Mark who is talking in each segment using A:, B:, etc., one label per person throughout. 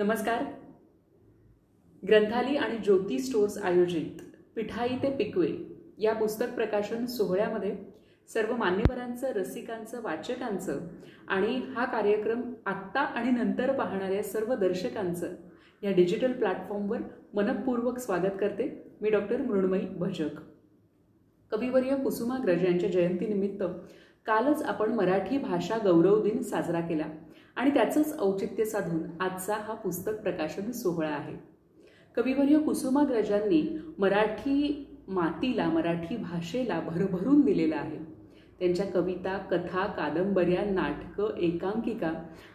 A: नमस्कार. ग्रंथाली आणि ज्योती स्टोर्स आयोजित पिठाई ते पिकवे या पुस्तक प्रकाशन सोहळ्यामध्ये सर्व मान्यवरांचं, रसिकांचं, वाचकांचं आणि हा कार्यक्रम आत्ता आणि नंतर पाहणाऱ्या सर्व दर्शकांचं या डिजिटल प्लॅटफॉर्मवर मनपूर्वक स्वागत करते. मी डॉक्टर मृण्मयी भजक. कविवर्य कुसुमाग्रज यांच्या जयंतीनिमित्त कालच आपण मराठी भाषा गौरव दिन साजरा केला आणि त्याचंच औचित्य साधून आजचा हा पुस्तक प्रकाशन सोहळा आहे. कविवर्य कुसुमाग्रजांनी मराठी मातीला, मराठी भाषेला भरभरून दिलेला आहे. त्यांच्या कविता, कथा, कादंबऱ्या, नाटकं, एकांकिका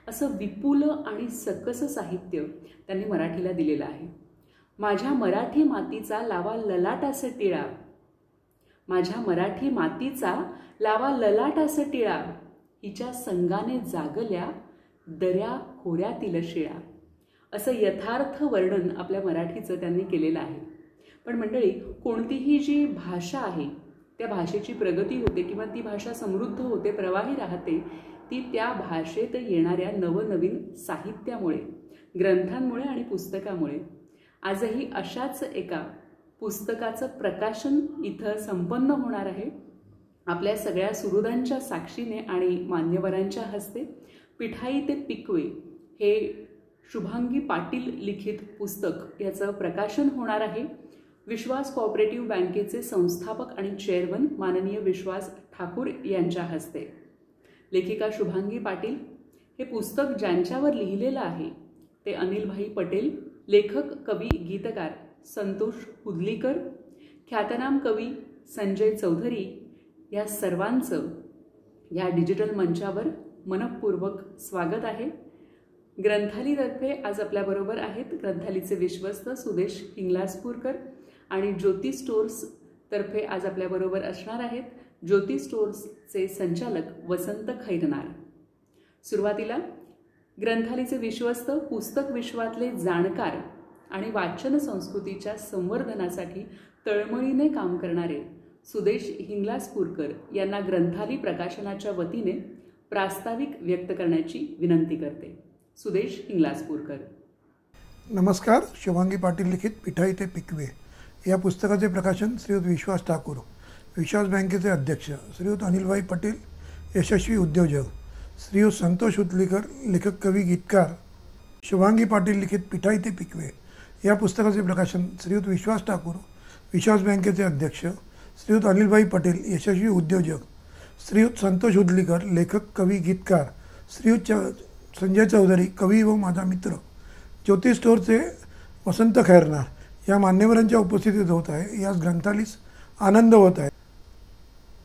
A: असं विपुल आणि सकस साहित्य त्यांनी मराठीला दिलेलं आहे. माझ्या मराठी मातीचा लावा ललाटास टिळा, माझ्या मराठी मातीचा लावा ललाटास टिळा, हिच्या संगाने जागल्या दऱ्या खोऱ्यातील शिळा. असं यथार्थ वर्णन आपल्या मराठीचं त्यांनी केलेलं आहे. पण मंडळी, कोणतीही जी भाषा आहे त्या भाषेची प्रगती होते किंवा ती भाषा समृद्ध होते, प्रवाही राहते, ती त्या भाषेत येणाऱ्या नवनवीन साहित्यामुळे, ग्रंथांमुळे आणि पुस्तकामुळे. आजही अशाच एका पुस्तकाचं प्रकाशन इथं संपन्न होणार आहे. आपल्या सगळ्या सुहृदांच्या साक्षीने आणि मान्यवरांच्या हस्ते पिठाई ते पिकवे हे शुभांगी पाटील लिखित पुस्तक याचं प्रकाशन होणार आहे. विश्वास कोऑपरेटिव्ह बँकेचे संस्थापक आणि चेअरमन माननीय विश्वास ठाकूर यांच्या हस्ते. लेखिका शुभांगी पाटील. हे पुस्तक ज्यांच्यावर लिहिलेलं आहे ते अनिलभाई पटेल, लेखक, कवी, गीतकार संतोष हुदलीकर, ख्यातनाम कवी संजय चौधरी. या सर्वांचं या डिजिटल मंचावर मनपूर्वक स्वागत आहे. ग्रंथालीतर्फे आज आपल्याबरोबर आहेत ग्रंथालीचे विश्वस्त सुदेश हिंगलाजपूरकर आणि ज्योती स्टोर्स तर्फे आज आपल्याबरोबर असणार आहेत ज्योती स्टोर्सचे संचालक वसंत खैरनार. सुरुवातीला ग्रंथालीचे विश्वस्त, पुस्तक विश्वातले जाणकार आणि वाचन संस्कृतीच्या संवर्धनासाठी तळमळीने काम करणारे सुदेश हिंगलाजपूरकर यांना ग्रंथाली प्रकाशनाच्या वतीने प्रास्ताविक व्यक्त करण्याची विनंती करते. सुदेश हिंगलाजपूरकर.
B: नमस्कार. शुभांगी पाटील लिखित पिठाई ते पिकवे या पुस्तकाचे प्रकाशन श्रीयुत विश्वास ठाकूर, विश्वास बँकेचे अध्यक्ष, श्रीयुत अनिलभाई पटेल, यशस्वी उद्योजक, श्रीयुत संतोष हुदलीकर, लेखक, कवी, गीतकार. शुभांगी पाटील लिखित पिठाई ते पिकवे या पुस्तकाचे प्रकाशन श्रीयुत विश्वास ठाकूर, विश्वास बँकेचे अध्यक्ष, श्रीयुत अनिलभाई पटेल, यशस्वी उद्योजक, श्रीयुत संतोष हुदलीकर, लेखक, कवी, गीतकार, श्रीयुत संजय चौधरी, कवी व माझा मित्र. ज्योती स्टोरचे वसंत खैरनार या मान्यवरांच्या उपस्थितीत होत आहे. याच ग्रंथालीस आनंद होत आहे.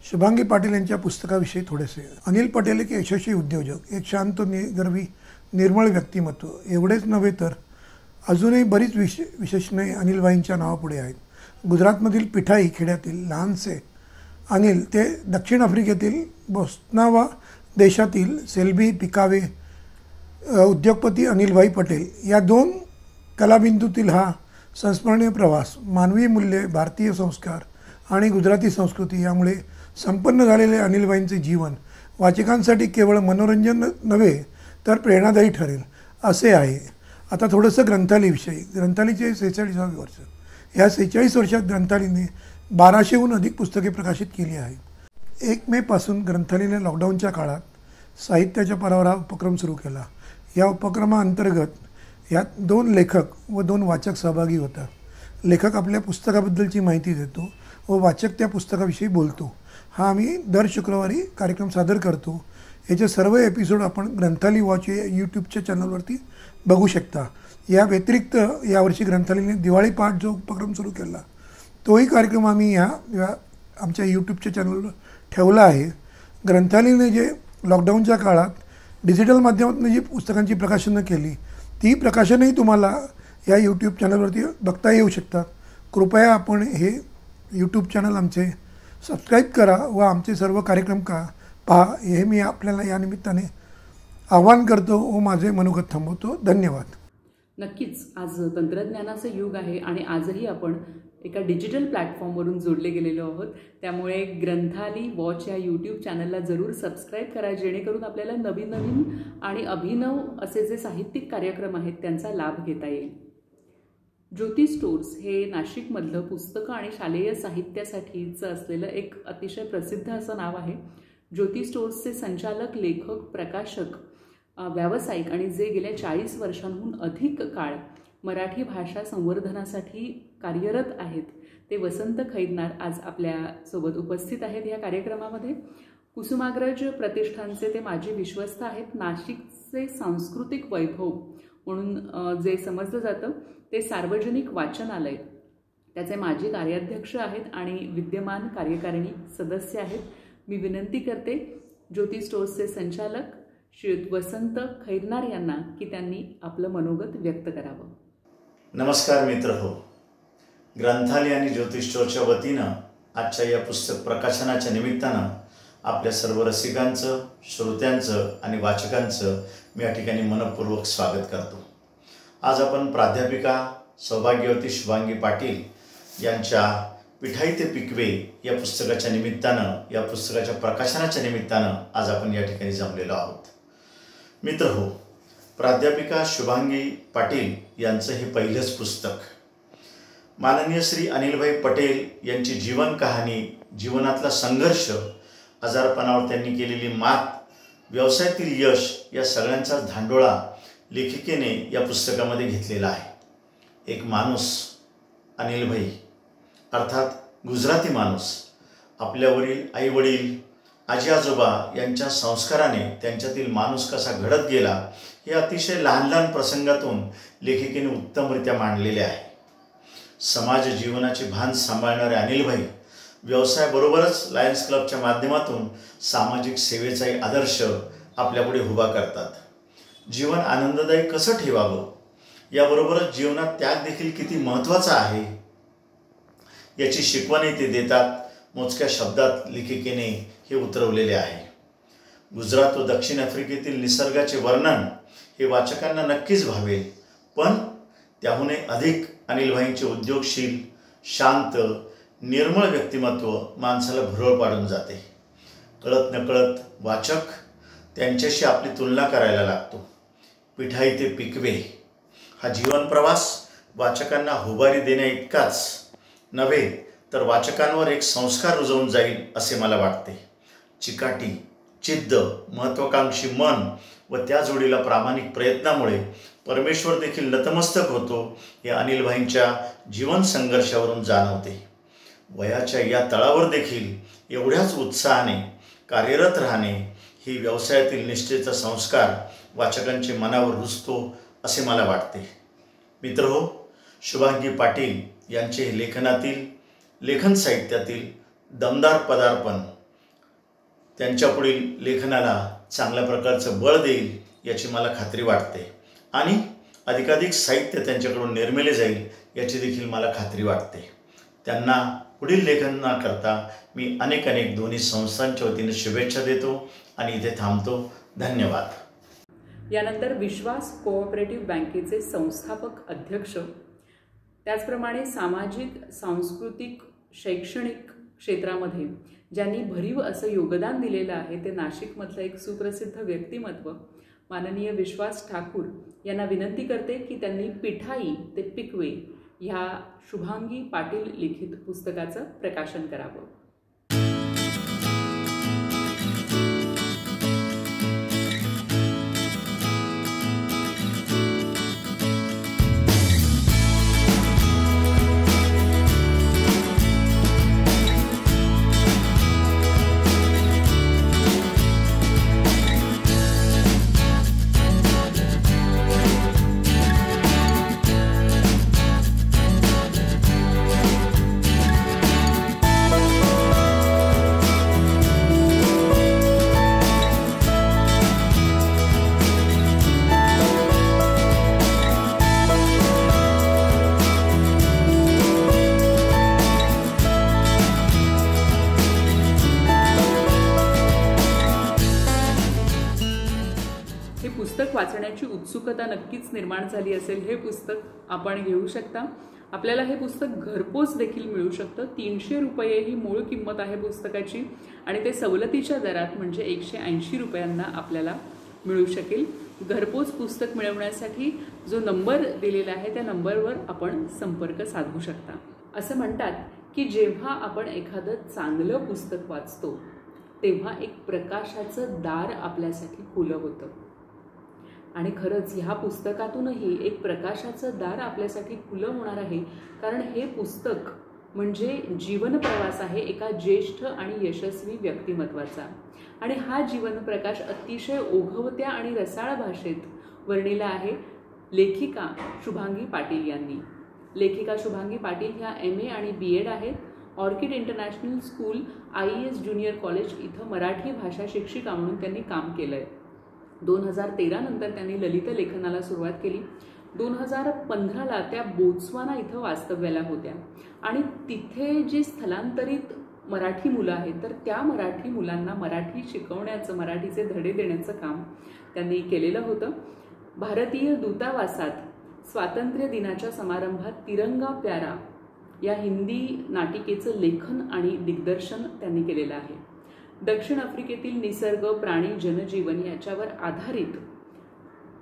B: शुभांगी पाटील यांच्या पुस्तकाविषयी थोडेसे. अनिल पटेल एक यशस्वी उद्योजक, एक शांत, निगर्वी, निर्मळ व्यक्तिमत्व. एवढेच नव्हे तर अजूनही बरीच विशेषणे अनिलभाईंच्या नावापुढे आहेत. गुजरातमधील पिठाई खेड्यातील लहानसे अनिल ते दक्षिण आफ्रिकेतील बोत्सवाना देशातील सेल्बी पिकावे उद्योगपती अनिलभाई पटेल या दोन कलाबिंदूतील हा संस्मरणीय प्रवास. मानवी मूल्ये, भारतीय संस्कार आणि गुजराती संस्कृती यामुळे संपन्न झालेले अनिलभाईंचे जीवन वाचकांसाठी केवळ मनोरंजन नव्हे तर प्रेरणादायी ठरेल असे आहे. आता थोडंसं ग्रंथालीविषयी. ग्रंथालीचे 46वे वर्ष. ह्या 46 वर्षात ग्रंथालीने 1200हून अधिक पुस्तके प्रकाशित केली आहे. 1 मेपासून ग्रंथालीने लॉकडाऊनच्या काळात साहित्याच्या पारावर हा उपक्रम सुरू केला. या उपक्रमाअंतर्गत यात 2 लेखक व 2 वाचक सहभागी होतात. लेखक आपल्या पुस्तकाबद्दलची माहिती देतो व वाचक त्या पुस्तकाविषयी बोलतो. हा आम्ही दर शुक्रवारी कार्यक्रम सादर करतो. याचे सर्व एपिसोड आपण ग्रंथाली वॉच या यूट्यूबच्या चॅनलवरती बघू शकता. या व्यतिरिक्त यावर्षी ग्रंथालीने दिवाळी पाठ जो उपक्रम सुरू केला तोही कार्यक्रम आम्ही आमच्या यूट्यूबच्या चॅनलवर ठेवला आहे. ग्रंथालीने जे लॉकडाऊनच्या काळात डिजिटल माध्यमातून जी पुस्तकांची प्रकाशनं केली ती प्रकाशनही तुम्हाला या यूट्यूब चॅनलवरती बघता येऊ शकतात. कृपया आपण हे यूट्यूब चॅनल आमचे सबस्क्राईब करा व आमचे सर्व कार्यक्रम पहा, हे मी आपल्याला या निमित्ताने आवाहन करतो व माझे मनोगत थांबवतो. धन्यवाद.
A: नक्कीच आज तंत्रज्ञानाचं युग आहे आणि आजही आपण एका डिजिटल प्लॅटफॉर्मवरून जोडले गेलेलो आहोत. त्यामुळे ग्रंथाली वॉच या यूट्यूब चॅनलला जरूर सबस्क्राईब करा, जेणेकरून आपल्याला नवीन नवीन आणि अभिनव असे जे साहित्यिक कार्यक्रम आहेत त्यांचा लाभ घेता येईल. ज्योती स्टोर्स हे नाशिकमधलं पुस्तकं आणि शालेय साहित्यासाठीचं असलेलं एक अतिशय प्रसिद्ध असं नाव आहे. ज्योती स्टोर्सचे संचालक, लेखक, प्रकाशक, व्यावसायिक आणि जे गेल्या 40 वर्षांहून अधिक काळ मराठी भाषा संवर्धनासाठी कार्यरत आहेत ते वसंत खैरनार आज आपल्यासोबत उपस्थित आहेत या कार्यक्रमामध्ये. कुसुमाग्रज प्रतिष्ठानचे ते माजी विश्वस्त आहेत. नाशिकचे सांस्कृतिक वैभव म्हणून जे समजलं जातं ते सार्वजनिक वाचनालय त्याचे माजी कार्याध्यक्ष आहेत आणि विद्यमान कार्यकारिणी सदस्य आहेत. मी विनंती करते ज्योती स्टोर्सचे संचालक श्रीयुत वसंत खैरनार यांना की त्यांनी आपलं मनोगत व्यक्त करावं.
C: नमस्कार मित्र हो, ग्रंथालय आणि ज्योती स्टोरच्या वतीनं आजच्या या पुस्तक प्रकाशनाच्या निमित्तानं आपल्या सर्व रसिकांचं, श्रोत्यांचं आणि वाचकांचं मी या ठिकाणी मनपूर्वक स्वागत करतो. आज आपण प्राध्यापिका सौभाग्यवती शुभांगी पाटील यांच्या पिठाई ते पिकवे या पुस्तकाच्या निमित्तानं, या पुस्तकाच्या प्रकाशनाच्या निमित्तानं आज आपण या ठिकाणी जमलेलो आहोत. मित्र हो, प्राध्यापिका शुभांगी पाटील यांचं हे पहिलंच पुस्तक. माननीय श्री अनिलभाई पटेल यांची जीवन कहाणी, जीवनातला संघर्ष, आजारपणावर त्यांनी केलेली मात, व्यवसायातील यश या सगळ्यांचा धांडोळा लेखिकेने या पुस्तकामध्ये घेतलेला आहे. एक माणूस, अनिलभाई अर्थात गुजराती माणूस, आपल्यावरील आईवडील, आजी आजोबा यांच्या संस्काराने त्यांच्यातील माणूस कसा घडत गेला हे अतिशय लहान लहान प्रसंगातून लेखिकेने उत्तमरित्या मांडलेले आहे. समाज जीवनाचे भान सांभाळणारे अनिलभाई व्यवसायाबरोबरच लायन्स क्लबच्या माध्यमातून सामाजिक सेवेचाही आदर्श आपल्यापुढे उभा करतात. जीवन आनंददायी कसं ठेवावं याबरोबरच जीवनात त्याग देखील किती महत्त्वाचा आहे याची शिकवणही ते देतात. मोजक्या शब्दात लेखिकेने हे उतरवलेले आहे. गुजरात व दक्षिण आफ्रिकेतील निसर्गाचे वर्णन हे वाचकांना नक्कीच भावेल, पण त्याहूनही अधिक अनिलभाईंचे उद्योगशील, शांत, निर्मळ व्यक्तिमत्व माणसाला भुरळ पाडून जाते. कळत नकळत वाचक त्यांच्याशी आपली तुलना करायला लागतो. पिठाई ते पिकवे हा जीवनप्रवास वाचकांना हुबारी देण्या इतकाच नव्हे तर वाचकांवर एक संस्कार रुजवून जाईल असे मला वाटते. चिकाटी, जिद्द, महत्त्वाकांक्षी मन व त्या जोडीला प्रामाणिक प्रयत्नामुळे परमेश्वर देखील नतमस्तक होतो हे अनिलभाईंच्या जीवन संघर्षावरून जाणवते. वयाच्या या तळावर देखील एवढ्याच उत्साहाने कार्यरत राहणे ही व्यवसायातील निष्ठेचा संस्कार वाचकांच्या मनावर रुजतो असे मला वाटते. मित्रहो, शुभांगी पाटील यांचे लेखनातील, लेखन साहित्यातील दमदार पदार्पण त्यांच्यापुढील लेखनाला चांगल्या प्रकारचं बळ देईल याची मला खात्री वाटते आणि अधिकाधिक साहित्य त्यांच्याकडून निर्मिले जाईल याची देखील मला खात्री वाटते. त्यांना पुढील लेखनाकरता मी अनेक दोन्ही संस्थांच्या वतीने शुभेच्छा देतो आणि इथे थांबतो. धन्यवाद.
A: यानंतर विश्वास कोऑपरेटिव्ह बँकेचे संस्थापक अध्यक्ष, त्याचप्रमाणे सामाजिक, सांस्कृतिक, शैक्षणिक क्षेत्रामध्ये ज्यांनी भरीव असं योगदान दिलेलं आहे ते नाशिकमधलं एक सुप्रसिद्ध व्यक्तिमत्व माननीय विश्वास ठाकूर यांना विनंती करते की त्यांनी पिठाई ते पिकवे ह्या शुभांगी पाटील लिखित पुस्तकाचं प्रकाशन करावं. पुस्तक वाचण्याची उत्सुकता नक्कीच निर्माण झाली असेल. हे पुस्तक आपण घेऊ शकता आपल्याला हे पुस्तक घरपोच देखील मिळू शकतं. 300 रुपये ही मूळ किंमत आहे पुस्तकाची आणि ते सवलतीच्या दरात म्हणजे 180 रुपयांना आपल्याला मिळू शकेल. घरपोच पुस्तक मिळवण्यासाठी जो नंबर दिलेला आहे त्या नंबरवर आपण संपर्क साधू शकता. असं म्हणतात की जेव्हा आपण एखादं चांगलं पुस्तक वाचतो तेव्हा एक प्रकाशाचं दार आपल्यासाठी खुलं होतं. आणि खरंच ह्या पुस्तकातूनही एक प्रकाशाचं दार आपल्यासाठी खुलं होणार आहे, कारण हे पुस्तक म्हणजे जीवनप्रवास आहे एका ज्येष्ठ आणि यशस्वी व्यक्तिमत्वाचा. आणि हा जीवनप्रकाश अतिशय ओघवत्या आणि रसाळ भाषेत वर्णिला आहे लेखिका शुभांगी पाटील यांनी. लेखिका शुभांगी पाटील ह्या MA आणि BEd आहेत. Orchid international school IES junior college इथं मराठी भाषा शिक्षिका म्हणून त्यांनी काम केलं आहे. 2013 नंतर त्यांनी ललित लेखनाला सुरुवात केली. 2015ला त्या बोत्सवाना इथं वास्तव्याला होत्या आणि तिथे जी स्थलांतरित मराठी मुलं आहेत तर त्या मराठी मुलांना मराठी शिकवण्याचं, मराठीचे धडे देण्याचं काम त्यांनी केलेलं होतं. भारतीय दूतावासात स्वातंत्र्य दिनाच्या समारंभात तिरंगा प्यारा या हिंदी नाटिकेचं लेखन आणि दिग्दर्शन त्यांनी केलेलं आहे. दक्षिण आफ्रिकेतील निसर्ग, प्राणी, जनजीवन याच्यावर आधारित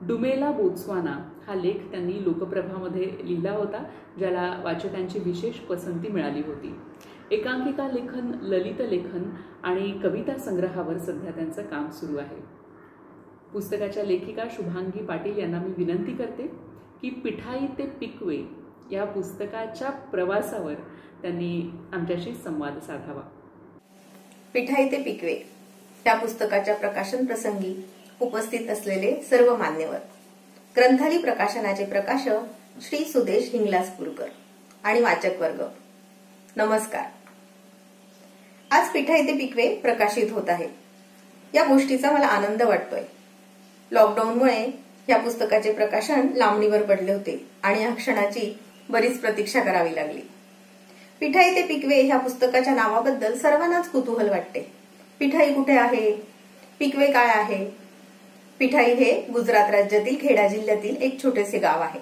A: डुमेला बोत्सवाना हा लेख त्यांनी लोकप्रभामध्ये लिहिला होता, ज्याला वाचकांची विशेष पसंती मिळाली होती. एकांकिका लेखन, ललित लेखन आणि कविता संग्रहावर सध्या त्यांचं काम सुरू आहे. पुस्तकाच्या लेखिका शुभांगी पाटील यांना मी विनंती करते की पिठाई ते पिकवे या पुस्तकाच्या प्रवासावर त्यांनी आमच्याशी संवाद साधावा.
D: पिठाई ते पिकवे या पुस्तकाच्या प्रकाशन प्रसंगी उपस्थित असलेले सर्व मान्यवर, ग्रंथाली प्रकाशनाचे प्रकाशक श्री सुदेश हिंगलाजपूरकर आणि वाचक वर्ग, नमस्कार. आज पिठाई ते पिकवे प्रकाशित होत आहे. या गोष्टीचा मला आनंद वाटतोय. लॉकडाऊनमुळे या पुस्तकाचे प्रकाशन लांबणीवर पडले होते आणि या क्षणाची बरीच प्रतीक्षा करावी लागली. पिठाई ते पिकवे ह्या पुस्तकाच्या नावाबद्दल सर्वांनाच कुतूहल वाटते. पिठाई कुठे आहे? पिकवे काय आहे? पिठाई हे गुजरात राज्यातील खेडा जिल्ह्यातील एक छोटेसे गाव आहे,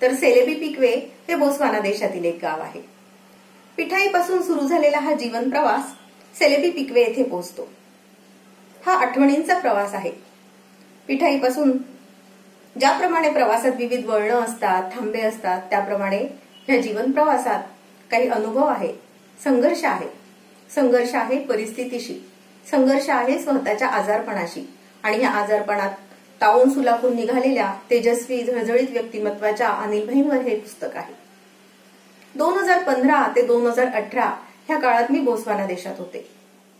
D: तर सेलेबी पिकवे हे बोत्सवाना देशातील एक गाव आहे. पिठाईपासून सुरू झालेला हा जीवन प्रवास सेलेबी पिकवे येथे पोहोचतो. हा आठवणींचा प्रवास आहे. पिठाईपासून ज्याप्रमाणे प्रवासात विविध वळणं असतात, थांबे असतात, त्याप्रमाणे ह्या जीवन प्रवासात काही अनुभव आहे, संघर्ष आहे. संघर्ष आहे परिस्थितीशी, संघर्ष आहे स्वतःच्या आजारपणाशी आणि ह्या आजारपणात तावून सुलाखून निघालेल्या तेजस्वी झळझळीत व्यक्तिमत्वाच्या अनिलभाईंवर हे पुस्तक आहे. 2015 ते 2018 ह्या काळात मी बोत्सवाना देशात होते.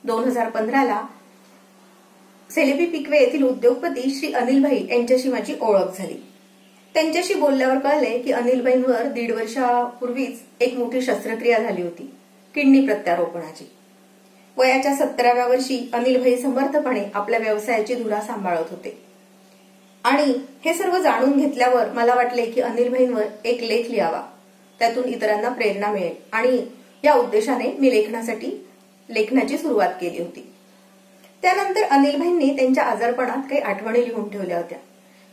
D: 2015ला सेलेबी पिकवे येथील उद्योगपती श्री अनिलभाई यांच्याशी माझी ओळख झाली. त्यांच्याशी बोलल्यावर कळले की अनिलभाईंवर 1.5 वर्षापूर्वीच एक मोठी शस्त्रक्रिया झाली होती, किडनी प्रत्यारोपणाची. वयाच्या 17व्या वर्षी अनिलभाई समर्थपणे आपल्या व्यवसायाची धुरा सांभाळत होते आणि हे सर्व जाणून घेतल्यावर मला वाटले की अनिलभाईंवर एक लेख लिहावा, त्यातून इतरांना प्रेरणा मिळेल आणि या उद्देशाने मी लेखनाची सुरुवात केली होती. त्यानंतर अनिलभाईंनी त्यांच्या आजारपणात काही आठवणी लिहून ठेवल्या होत्या,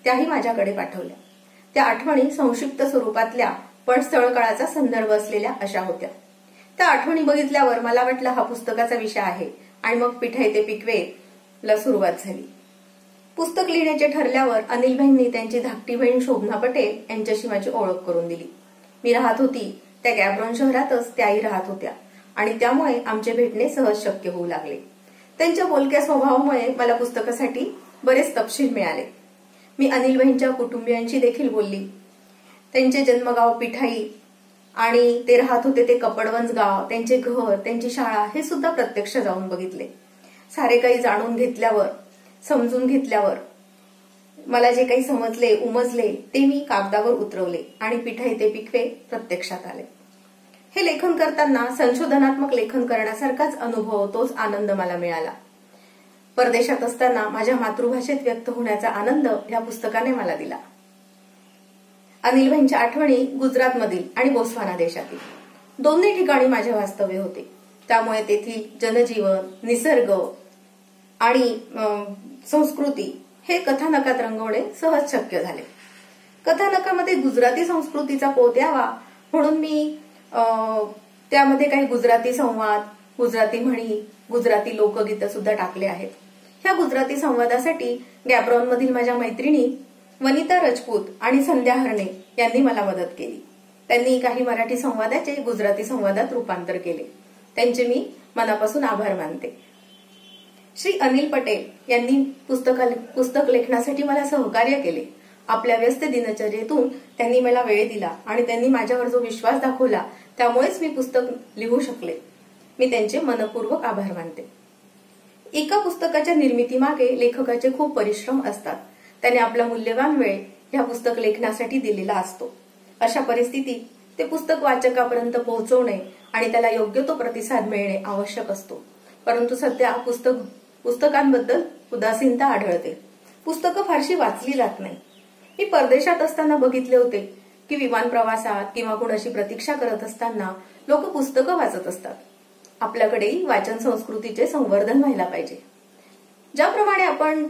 D: त्याही माझ्याकडे पाठवल्या. त्या आठवणी संक्षिप्त स्वरूपातल्या पण स्थळकाळाचा संदर्भ असलेल्या अशा होत्या. त्या आठवणी बघितल्यावर मला वाटलं हा पुस्तकाचा विषय आहे आणि मग पिठाई ते पिकवेला सुरुवात झाली. पुस्तक लिहिण्याचे ठरल्यावर अनिलभाईंनी त्यांची धाकटी बहीण शोभना पटेल यांच्याशी माझी ओळख करून दिली. मी राहत होती त्या गॅब्रॉन शहरातच त्याही राहत होत्या आणि त्यामुळे आमचे भेटणे सहज शक्य होऊ लागले. त्यांच्या बोलक्या स्वभावामुळे मला पुस्तकासाठी बरेच तपशील मिळाले. मी अनिलभाईंच्या कुटुंबियांशी देखील बोलली. त्यांचे जन्मगाव पिठाई आणि ते राहत होते ते कपडवंज गाव, त्यांचे घर, त्यांची शाळा हे सुद्धा प्रत्यक्ष जाऊन बघितले. सारे काही जाणून घेतल्यावर, समजून घेतल्यावर मला जे काही समजले, उमजले ते मी कागदावर उतरवले आणि पिठाई ते पिकवे प्रत्यक्षात आले. हे लेखन करताना संशोधनात्मक लेखन करण्यासारखाच अनुभव, तोच आनंद मला मिळाला. परदेशात असताना माझ्या मातृभाषेत व्यक्त होण्याचा आनंद या पुस्तकाने मला दिला. अनिलभाईंच्या आठवणी गुजरातमधील आणि बोत्सवाना देशातील दोन्ही ठिकाणी माझे वास्तव्य होते. त्यामुळे तेथील जनजीवन, निसर्ग आणि संस्कृती हे कथानकात रंगवणे सहज शक्य झाले. कथानकामध्ये गुजराती संस्कृतीचा पोत यावा म्हणून मी त्यामध्ये काही गुजराती संवाद, गुजराती म्हणी, गुजराती लोकगीतं सुद्धा टाकले आहेत. ह्या गुजराती संवादासाठी गॅब्रॉन मधील माझ्या मैत्रिणी वनिता राजपूत आणि संध्या हरणे यांनी मला मदत केली. त्यांनी काही मराठी संवादाचे गुजराती संवादात रूपांतर केले. त्यांचे मी मनापासून आभार मानते. श्री अनिल पटेल यांनी पुस्तक लेखनासाठी मला सहकार्य केले. आपल्या व्यस्त दिनचर्येतून त्यांनी मला वेळ दिला आणि त्यांनी माझ्यावर जो विश्वास दाखवला त्यामुळेच मी पुस्तक लिहू शकले. मी त्यांचे मनपूर्वक आभार मानते. एका पुस्तकाच्या निर्मितीमागे लेखकाचे खूप परिश्रम असतात. त्याने आपला मूल्यवान वेळ या पुस्तक लेखनासाठी दिलेला असतो. अशा परिस्थितीत ते पुस्तक वाचकापर्यंत पोहोचवणे आणि त्याला योग्य तो प्रतिसाद मिळणे आवश्यक असतो. परंतु सध्या पुस्तकांबद्दल उदासीनता आढळते. पुस्तकं फारशी वाचली जात नाही. मी परदेशात असताना बघितले होते की विमान प्रवासात किंवा कोणाशी प्रतीक्षा करत असताना लोक पुस्तकं वाचत असतात. आपल्याकडेही वाचन संस्कृतीचे संवर्धन व्हायला पाहिजे. ज्याप्रमाणे आपण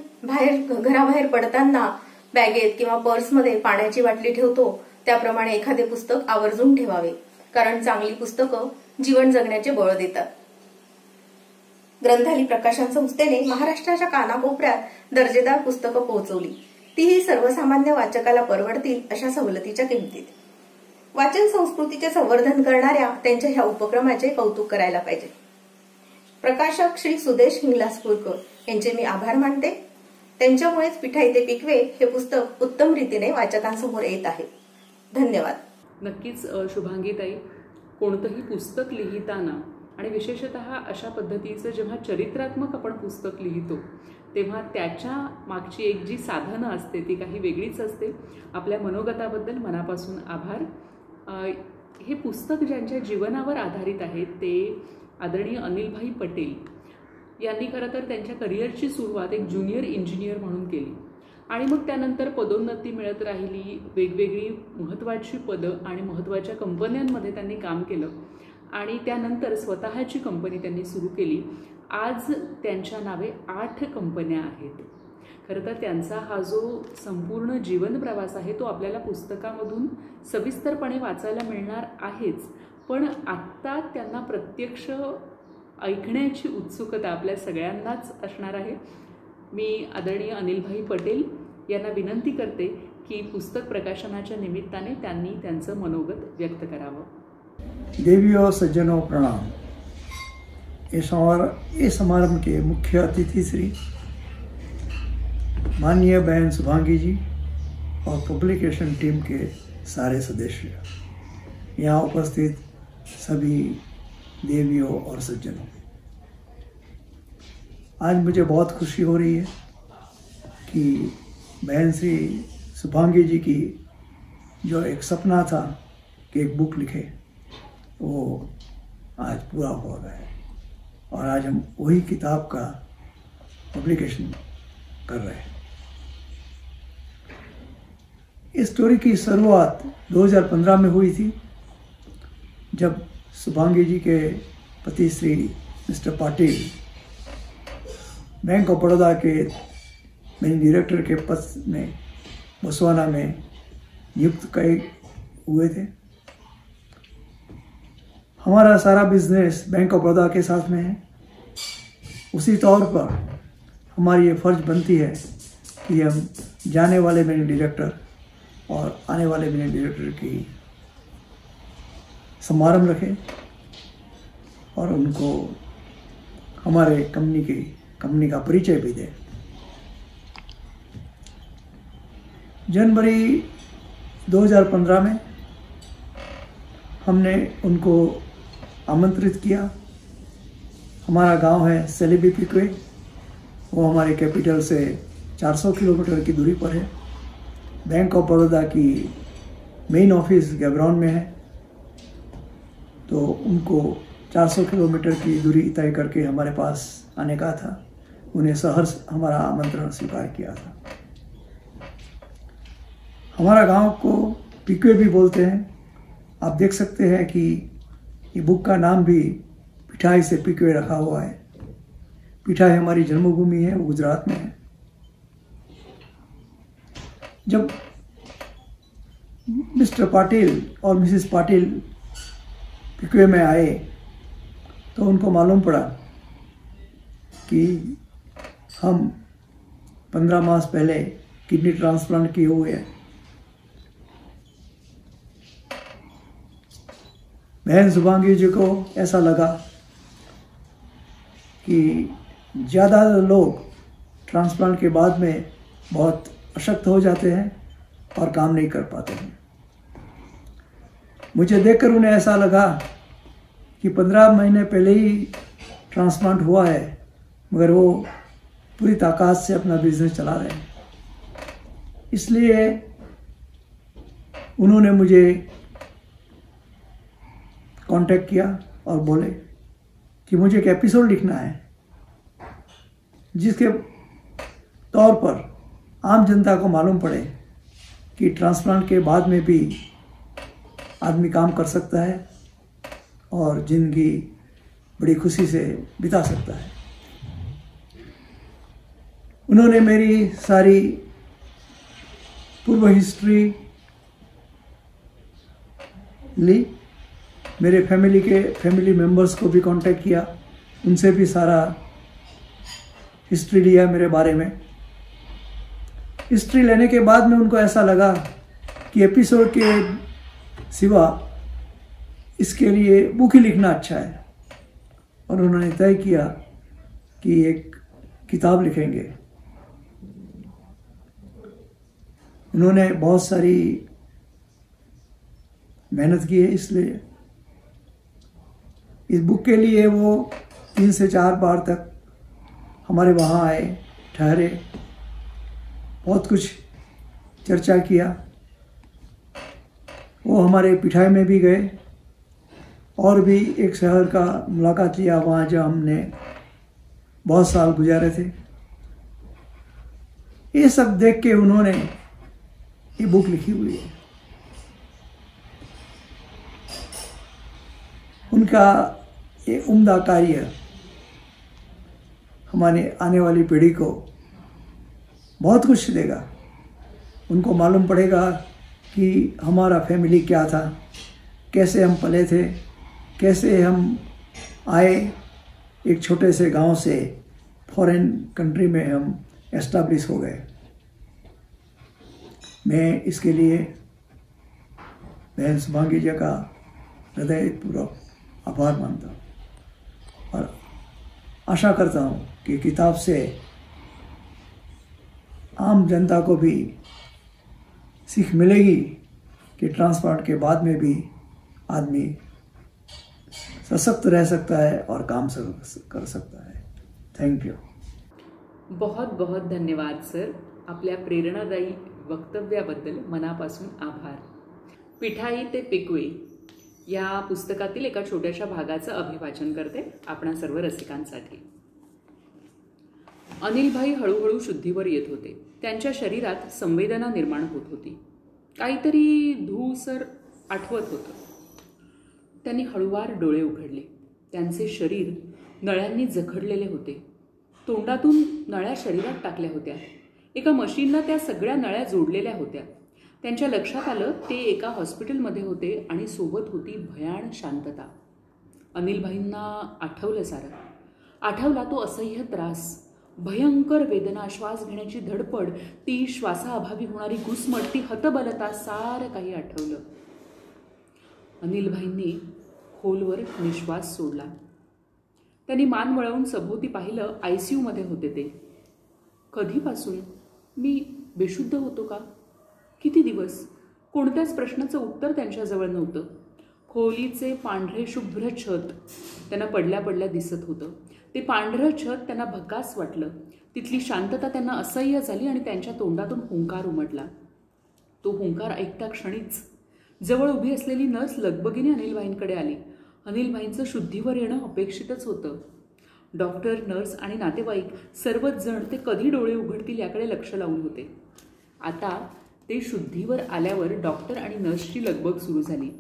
D: घराबाहेर पडताना बॅगेत किंवा पर्समध्ये पाण्याची बाटली ठेवतो त्याप्रमाणे एखादे पुस्तक आवर्जून ठेवावे, कारण चांगली पुस्तकं जीवन जगण्याचे बळ देतात. ग्रंथाली प्रकाशन संस्थेने महाराष्ट्राच्या कानाकोपऱ्यात दर्जेदार पुस्तकं पोहोचवली, तीही सर्वसामान्य वाचकाला परवडतील अशा सवलतीच्या किमतीत. वाचन संस्कृतीचे संवर्धन करणाऱ्या त्यांच्या ह्या उपक्रमाचे कौतुक करायला पाहिजे. प्रकाशक श्री सुदेश हिंगलाजपूरकर यांचे मी आभार मानते. त्यांच्यामुळेच पिठा इथे पिकवे हे पुस्तक उत्तम रीतीने वाचकांसमोर येत आहे. धन्यवाद.
A: नक्कीच शुभांगीताई, कोणतंही पुस्तक लिहिताना आणि विशेषतः अशा पद्धतीचं जेव्हा चरित्रात्मक आपण पुस्तक लिहितो तेव्हा त्याच्या मागची एक जी साधनं असते ती काही वेगळीच असते. आपल्या मनोगताबद्दल मनापासून आभार. हे पुस्तक ज्यांच्या जीवनावर आधारित आहे ते आदरणीय अनिलभाई पटेल यांनी खरं तर त्यांच्या करिअरची सुरुवात एक ज्युनियर इंजिनियर म्हणून केली आणि मग त्यानंतर पदोन्नती मिळत राहिली, वेगवेगळी महत्त्वाची पदं आणि महत्त्वाच्या कंपन्यांमध्ये त्यांनी काम केलं आणि त्यानंतर स्वतःची कंपनी त्यांनी सुरू केली. आज त्यांच्या नावे 8 कंपन्या आहेत. खरं तर त्यांचा हा जो संपूर्ण जीवन प्रवास आहे तो आपल्याला पुस्तकामधून सविस्तरपणे वाचायला मिळणार आहेच, पण आत्ता त्यांना प्रत्यक्ष ऐकण्याची उत्सुकता आपल्या सगळ्यांनाच असणार आहे. मी आदरणीय अनिलभाई पटेल यांना विनंती करते की पुस्तक प्रकाशनाच्या निमित्ताने त्यांनी त्यांचं मनोगत व्यक्त करावं.
E: देवियों सज्जनों प्रणाम. ये समारंभ के मुख्य अतिथि श्री माननीय बहन शुभांगी जी और पब्लिकेशन टीम के सारे सदस्य, यहाँ उपस्थित सभी देवियों और सज्जनों, आज मुझे बहुत खुशी हो रही है कि बहन श्री शुभांगी जी की जो एक सपना था कि एक बुक लिखे वो आज पूरा हो गया है और आज हम वही किताब का पब्लिकेशन कर रहे हैं. इस स्टोरी की शुरुआत 2015 में हुई थी जब शुभांगी जी के पति Shri mister Patil bank of Baroda के मैनेजिंग डायरेक्टर के पद में बोस्वाना में नियुक्त हुए थे. हमारा सारा बिजनेस बैंक ऑफ बड़ौदा के साथ में है. उसी तौर पर हमारी ये फर्ज बनती है कि हम जाने वाले मैनेजिंग डायरेक्टर और आने वाले मैनेजिंग डायरेक्टर की समारंभ रखें और उनको हमारे कंपनी का परिचय भी दें. जनवरी 2015 में हमने उनको आमंत्रित किया. हमारा गांव है सेलेबी पिकवे, वो हमारे कैपिटल से 400 किलोमीटर की दूरी पर है. बैंक ऑफ बड़ौदा की मेन ऑफिस गैब्रॉन में है, तो उनको 400 किलोमीटर की दूरी तय करके हमारे पास आने का था. उन्हें सहर्ष हमारा आमंत्रण स्वीकार किया था. हमारा गांव को पिकवे भी बोलते हैं. आप देख सकते हैं कि ये बुक का नाम भी पिठाई से पिकवे रखा हुआ है. पिठाई हमारी जन्मभूमि है, वो गुजरात में है. जब मिस्टर पाटिल और मिसेस पाटिल पिकवे में आए तो उनको मालूम पड़ा कि हम 15 मास पहले किडनी ट्रांसप्लांट किए हुए हैं। बहन शुभांगी जी को ऐसा लगा कि ज़्यादा लोग ट्रांसप्लांट के बाद में बहुत अशक्त हो जाते हैं और काम नहीं कर पाते हैं। मुझे देखकर उन्हें ऐसा लगा कि 15 महीने पहले ही ट्रांसप्लांट हुआ है, मगर वो पूरी ताकत से अपना बिजनेस चला रहे हैं। इसलिए उन्होंने मुझे कांटेक्ट किया और बोले कि मुझे एक एपिसोड लिखना है जिसके तौर पर आम जनता को मालूम पड़े कि ट्रांसप्लांट के बाद में भी आदमी काम कर सकता है और जिंदगी बड़ी खुशी से बिता सकता है। उन्होंने मेरी सारी पूर्व हिस्ट्री ली, मेरे फैमिली मेंबर्स को भी कांटेक्ट किया, उनसे भी सारा हिस्ट्री लिया मेरे बारे में। हिस्ट्री लेने के बाद में उनको ऐसा लगा कि एपिसोड के सिवा इसके लिए बुक ही लिखना अच्छा है और उन्होंने तय किया कि एक किताब लिखेंगे। उन्होंने बहुत सारी मेहनत की है, इसलिए इस बुक के लिए वो 3 से 4 बार तक हमारे वहाँ आए, ठहरे, बहुत कुछ चर्चा किया। वो हमारे पिठाई में भी गए और भी एक शहर का मुलाकात लिया, वहाँ जहाँ हमने बहुत साल गुजारे थे। ये सब देख के उन्होंने ये बुक लिखी हुई है। उनका ये उम्दा कार्य हमारे आने वाली पीढ़ी को बहुत कुछ देगा। उनको मालूम पड़ेगा कि हमारा फैमिली क्या था, कैसे हम पले थे, कैसे हम आए एक छोटे से गांव से फॉरेन कंट्री में हम एस्टैब्लिश हो गए। मैं इसके लिए बहन शुभांगी जी का हृदयपूर्वक आभार मानता हूँ और आशा करता हूँ कि किताब से आम जनता को भी सीख मिलेगी कि ट्रांसप्लांट के बाद में भी आदमी सशक्त रह सकता है और काम कर सकता है। Thank you.
A: बहुत बहुत धन्यवाद सर, आपल्या प्रेरणादायी वक्तव्याबद्दल मनापासून आभार। पिठाई ते पिकवे या पुस्तकातील एका छोट्याशा भागाचं अभिवाचन करते आपणा सर्व रसिकांसाठी। अनिलभाई हळूहळू शुद्धीवर येत होते। त्यांच्या शरीरात संवेदना निर्माण होत होती। काहीतरी धूसर आठवत होतं। त्यांनी हळूवार डोळे उघडले। त्यांचे शरीर नळ्यांनी जखडलेले होते। तोंडातून नळ्या शरीरात टाकल्या होत्या। एका मशीनला त्या सगळ्या नळ्या जोडलेल्या होत्या। त्यांच्या लक्षात आलं ते एका हॉस्पिटलमध्ये होते आणि सोबत होती भयाण शांतता। अनिलभाईंना आठवलं सारं। आठवला तो असह्य त्रास, भयंकर वेदना, श्वास घेण्याची धडपड, ती श्वासाअभावी होणारी घुसमट, ती हतबलता, सारं काही आठवलं। अनिलभाईंनी खोलवर निश्वास सोडला। त्यांनी मान वळवून सभोवती पाहिलं। आयसीयूमध्ये होते ते। कधीपासून? मी बेशुद्ध होतो का? किती दिवस? कोणत्याच प्रश्नाचं उत्तर त्यांच्याजवळ नव्हतं। खोलीचे पांढरे शुभ्र छत त्यांना पडल्या पडल्या दिसत होतं। ते पांढरं छत त्यांना भकास वाटलं। तिथली शांतता त्यांना असह्य झाली आणि त्यांच्या तोंडातून हुंकार उमटला। तो हुंकार ऐकता क्षणीच जवळ उभी असलेली नर्स लगबगीने अनिलभाईंकडे आली। अनिलभाईंचं शुद्धीवर येणं अपेक्षितच होतं। डॉक्टर, नर्स आणि नातेवाईक सर्वच जण ते कधी डोळे उघडतील याकडे लक्ष लावून होते। आता ते शुद्धीवर आल्यावर डॉक्टर आणि नर्सची लगबग सुरू झाली।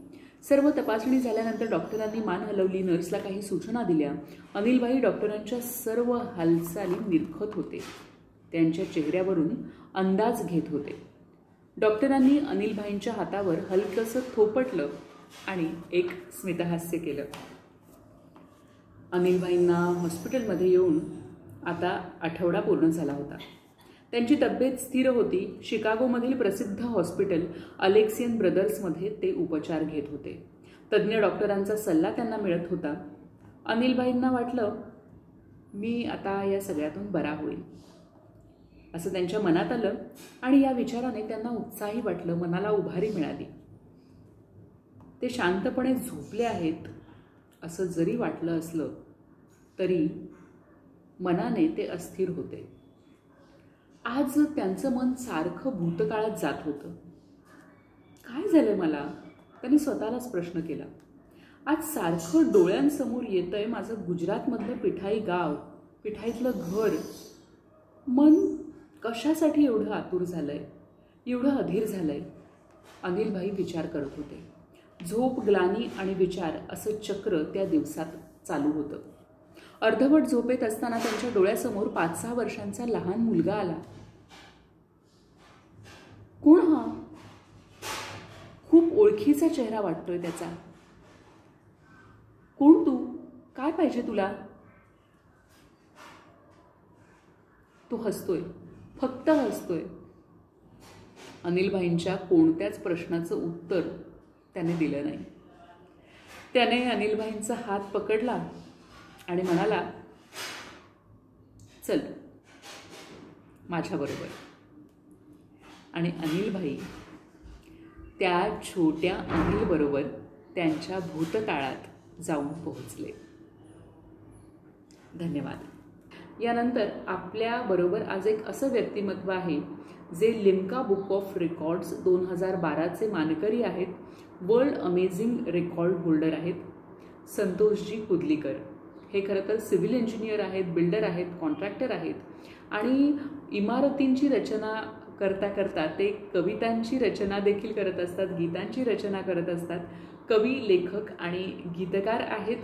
A: सर्व तपासणी झाल्यानंतर डॉक्टरांनी मान हलवली, नर्सला काही सूचना दिल्या। अनिलभाई डॉक्टरांच्या सर्व हालचाली निरखत होते, त्यांच्या चेहऱ्यावरून अंदाज घेत होते। डॉक्टरांनी अनिलभाईंच्या हातावर हलकंसं थोपटलं आणि एक स्मितहास्य केलं. अनिलभाईंना हॉस्पिटलमध्ये येऊन आता आठवडा पूर्ण झाला होता. त्यांची तब्येत स्थिर होती. शिकागोमधील प्रसिद्ध हॉस्पिटल अलेक्सियन ब्रदर्समध्ये ते उपचार घेत होते. तज्ज्ञ डॉक्टरांचा सल्ला त्यांना मिळत होता. अनिलभाईंना वाटलं, मी आता या सगळ्यातून बरा होईल असं त्यांच्या मनात आलं आणि या विचाराने त्यांना उत्साही वाटलं. मनाला उभारी मिळाली. ते शांतपणे झोपले आहेत असं जरी वाटलं असलं तरी मनाने ते अस्थिर होते. आज त्यांचं मन सारखं भूतकाळात जात होतं. काय झालं मला? त्यांनी स्वतःलाच प्रश्न केला. आज सारखं डोळ्यांसमोर येतंय माझं गुजरातमधलं पिठाई गाव, पिठाईतलं घर. मन कशासाठी एवढं आतुर झालंय, एवढं अधीर झालंय? अनिलभाई विचार करत होते. झोप, ग्लानी आणि विचार असं चक्र त्या दिवसात चालू होतं. अर्धवट झोपेत असताना त्यांच्या डोळ्यासमोर 5-6 वर्षांचा लहान मुलगा आला. कोण हा? खूप ओळखीचा चेहरा वाटतोय त्याचा. कोण तू? काय पाहिजे तुला? तो हसतोय, फक्त हसतोय. अनिलभाईंच्या कोणत्याच प्रश्नाचं उत्तर त्याने दिलं नाही. त्याने अनिलभाईंचा हात पकडला आणि म्हणाला, चल माझ्याबरोबर. आणि अनिलभाई त्या छोट्या अनिलबरोबर त्यांच्या भूतकाळात जाऊन पोहोचले. धन्यवाद. यानंतर आपल्याबरोबर आज एक असं व्यक्तिमत्व आहे जे लिम्का बुक ऑफ रेकॉर्ड्स 2012चे मानकरी आहेत. वर्ल्ड अमेझिंग रेकॉर्ड होल्डर आहेत. संतोषजी कुदलीकर. हे खरं तर सिव्हिल इंजिनियर आहेत, बिल्डर आहेत, कॉन्ट्रॅक्टर आहेत आणि इमारतींची रचना करता करता ते कवितांची रचना देखील करत असतात, गीतांची रचना करत असतात. कवी, लेखक आणि गीतकार आहेत.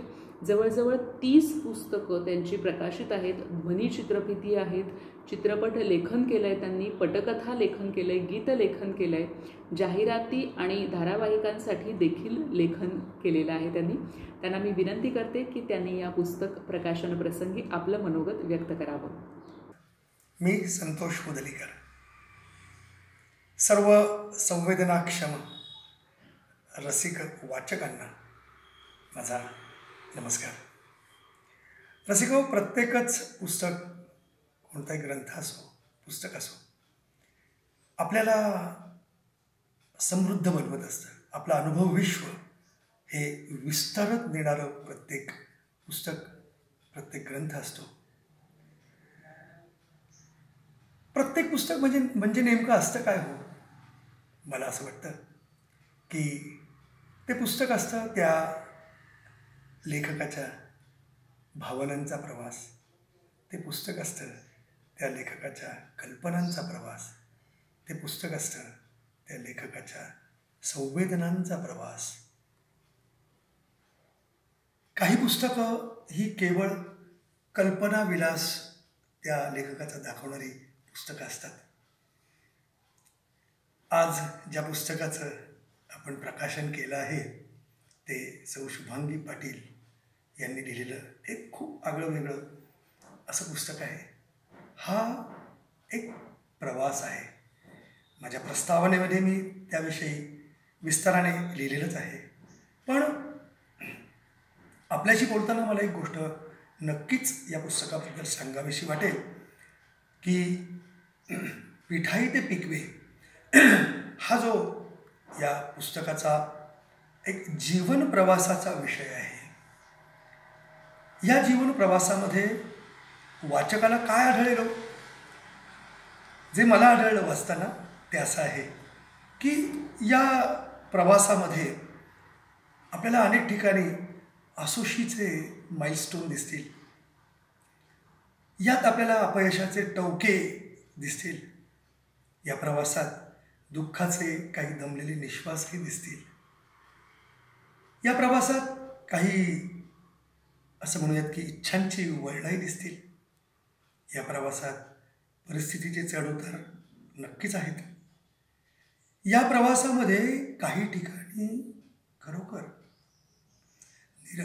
A: जवळजवळ 30 पुस्तकं त्यांची प्रकाशित आहेत. ध्वनिचित्रफिती आहेत. चित्रपट लेखन केलं आहे त्यांनी, पटकथा लेखन केलं आहे, गीतलेखन केलं आहे, जाहिराती आणि धारावाहिकांसाठी देखील लेखन केलेलं आहे त्यांनी. त्यांना मी विनंती करते की त्यांनी या पुस्तक प्रकाशनप्रसंगी आपलं मनोगत व्यक्त करावं.
F: मी संतोष कुदलीकर. सर्व संवेदनाक्षम रसिक वाचकांना माझा नमस्कार. रसिको, प्रत्येकच पुस्तक, कोणताही ग्रंथ असो, पुस्तक असो, आपल्याला समृद्ध बनवत असतं. आपलं अनुभव विश्व हे विस्तारत नेणारं प्रत्येक पुस्तक, प्रत्येक ग्रंथ असतो. प्रत्येक पुस्तक म्हणजे नेमकं असतं काय हो? मला असं वाटतं की ते पुस्तक असतं त्या लेखकाच्या भावनांचा प्रवास. ते पुस्तक असतं त्या लेखकाच्या कल्पनांचा प्रवास. ते पुस्तक असतं त्या लेखकाच्या संवेदनांचा प्रवास. काही पुस्तकं ही केवळ कल्पनाविलास त्या लेखकाचा दाखवणारी पुस्तकं असतात. आज ज्या पुस्तकाचं आपण प्रकाशन केलं आहे ते सौ शुभांगी पाटील यांनी लिहिलेलं एक खूप आगळं वेगळं असं पुस्तक आहे. हा एक प्रवास आहे. माझ्या प्रस्तावनेमध्ये मी त्याविषयी विस्ताराने लिहिलेलंच आहे. पण आपल्याशी बोलताना मला एक गोष्ट नक्कीच या पुस्तकाबद्दल सांगावीशी वाटेल की पिठाई ते पिकवे हा जो या पुस्तकाचा एक जीवन प्रवासाचा विषय आहे. या जीवन प्रवासामध्ये वाचकाला काय आढळलं? जे मला आढळलं वाचताना ते असं आहे की या प्रवासामध्ये आपल्याला अनेक ठिकाणी असोशीचे माइलस्टोन दिसतील. यात आपल्याला अपयशाचे टवके दिसतील. या प्रवासात दुःखाचे काही दमलेले निश्वासही दिसतील. या प्रवासात काही असं म्हणूयात की इच्छांची वळणंही दिसतील. या प्रवासात परिस्थितीचे चढउतार नक्कीच आहेत. या प्रवासामध्ये काही ठिकाणी खरोखर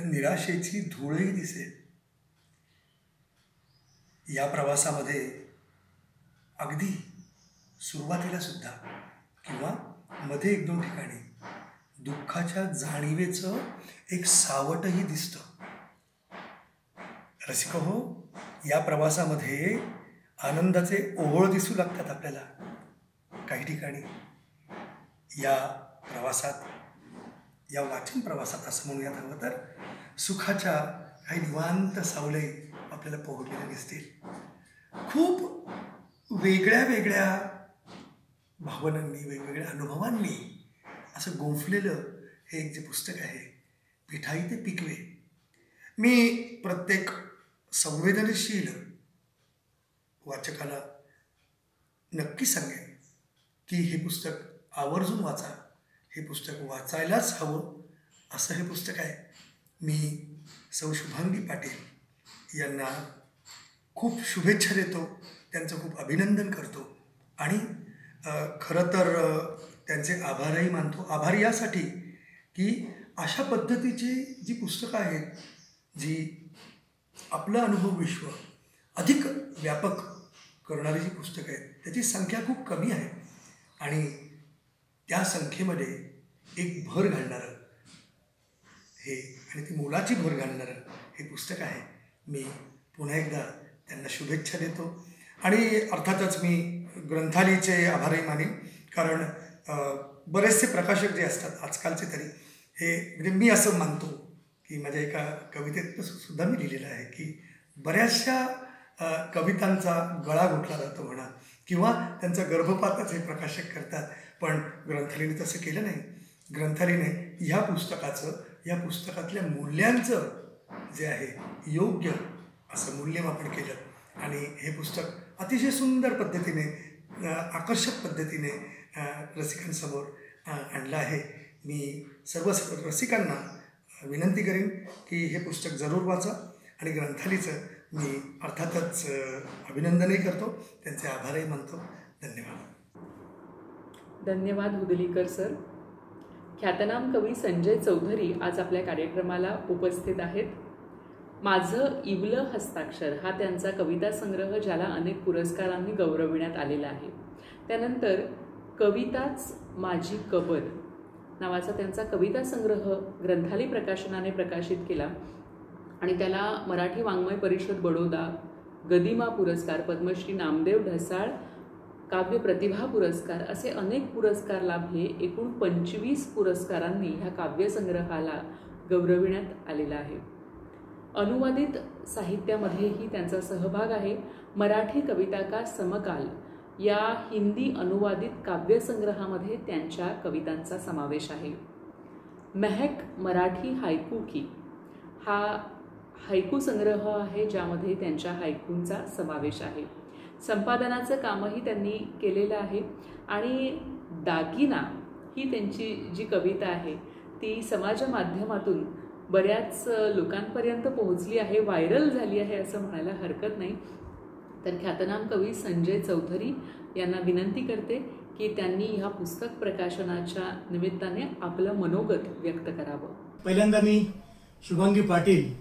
F: निराशेची धूळही दिसेल. या प्रवासामध्ये अगदी सुरुवातीला सुद्धा किंवा मध्ये 1-2 ठिकाणी दुःखाच्या जाणीवेचं एक सावटही दिसतं. रसिक हो, या प्रवासामध्ये आनंदाचे ओहोळ दिसू लागतात आपल्याला काही ठिकाणी. या प्रवासात, या वाचन प्रवासात असं म्हणूयात हवं तर, सुखाच्या काही निवांत सावली आपल्याला पोहोचलेल्या दिसतील. खूप वेगळ्या वेगळ्या भावनांनी, वेगवेगळ्या अनुभवांनी असं गोंफलेलं हे एक जे पुस्तक आहे, पिठाई ते पिकवे. मी प्रत्येक संवेदनशील वाचकाला नक्की सांगेन की हे पुस्तक आवर्जून वाचा. हे पुस्तक वाचायलाच हवं असं हे पुस्तक आहे. मी सौ शुभांगी पाटील यांना खूप शुभेच्छा देतो, त्यांचं खूप अभिनंदन करतो आणि खरं तर त्यांचे आभारही मानतो. आभार यासाठी की अशा पद्धतीची जी पुस्तकं आहेत, जी आपलं अनुभव विश्व अधिक व्यापक करणारी जी पुस्तकं आहेत, त्याची संख्या खूप कमी आहे आणि त्या संख्येमध्ये एक भर घालणारं हे आणि ती मोलाची भर घालणारं हे पुस्तक आहे. मी पुन्हा एकदा त्यांना शुभेच्छा देतो आणि अर्थातच मी ग्रंथालयाचे आभारही मानेन, कारण बरेचसे प्रकाशक जे असतात आजकालचे तरी, हे म्हणजे मी असं मानतो की माझ्या एका कवितेत सुद्धा मी लिहिलेलं आहे की बऱ्याचशा कवितांचा गळा घोटला जातो म्हणा किंवा त्यांचा गर्भपातच हे प्रकाशक करतात, पण ग्रंथालयाने तसं केलं नाही. ग्रंथालयाने ह्या पुस्तकातल्या मूल्यांचं जे आहे योग्य असं मूल्यमापन केलं आणि हे पुस्तक अतिशय सुंदर पद्धतीने, आकर्षक पद्धतीने रसिकांसमोर आणलं आहे. मी सर्व रसिकांना विनंती करेन की हे पुस्तक जरूर वाचा आणि ग्रंथालयाचं मी अर्थातच अभिनंदनही करतो, त्यांचे आभारही मानतो. धन्यवाद.
A: धन्यवाद हुदलीकर सर. ख्यातनाम कवी संजय चौधरी आज आपल्या कार्यक्रमाला उपस्थित आहेत. माझं इवलं हस्ताक्षर हा त्यांचा कविता संग्रह, ज्याला अनेक पुरस्कारांनी गौरविण्यात आलेला आहे. त्यानंतर कविताच माझी कबर नावाचा त्यांचा कविता संग्रह ग्रंथालय प्रकाशनाने प्रकाशित केला आणि त्याला मराठी वाङ्मय परिषद बडोदा, गदिमा पुरस्कार, पद्मश्री नामदेव ढसाळ काव्य प्रतिभा पुरस्कार असे अनेक पुरस्कार लाभले. एकूण 25 पुरस्कारांनी ह्या काव्यसंग्रहाला गौरविण्यात आलेला आहे. अनुवादित साहित्यामध्येही त्यांचा सहभाग आहे. मराठी कविता का समकाल या हिंदी अनुवादित काव्यसंग्रहामध्ये त्यांच्या कवितांचा समावेश आहे. महक मराठी हायकू की हा हायकू संग्रह आहे, ज्यामध्ये त्यांच्या हायकूंचा समावेश आहे. संपादनाचं कामही त्यांनी केलेलं आहे आणि दागिना ही त्यांची जी कविता आहे ती समाज माध्यमातून बऱ्याच लोकांपर्यंत पोहोचली आहे, व्हायरल झाली आहे असं म्हणायला हरकत नाही. तर ख्यातनाम कवी संजय चौधरी यांना विनंती करते की त्यांनी ह्या पुस्तक प्रकाशनाच्या निमित्ताने आपलं मनोगत व्यक्त करावं.
G: पहिल्यांदा मी शुभांगी पाटील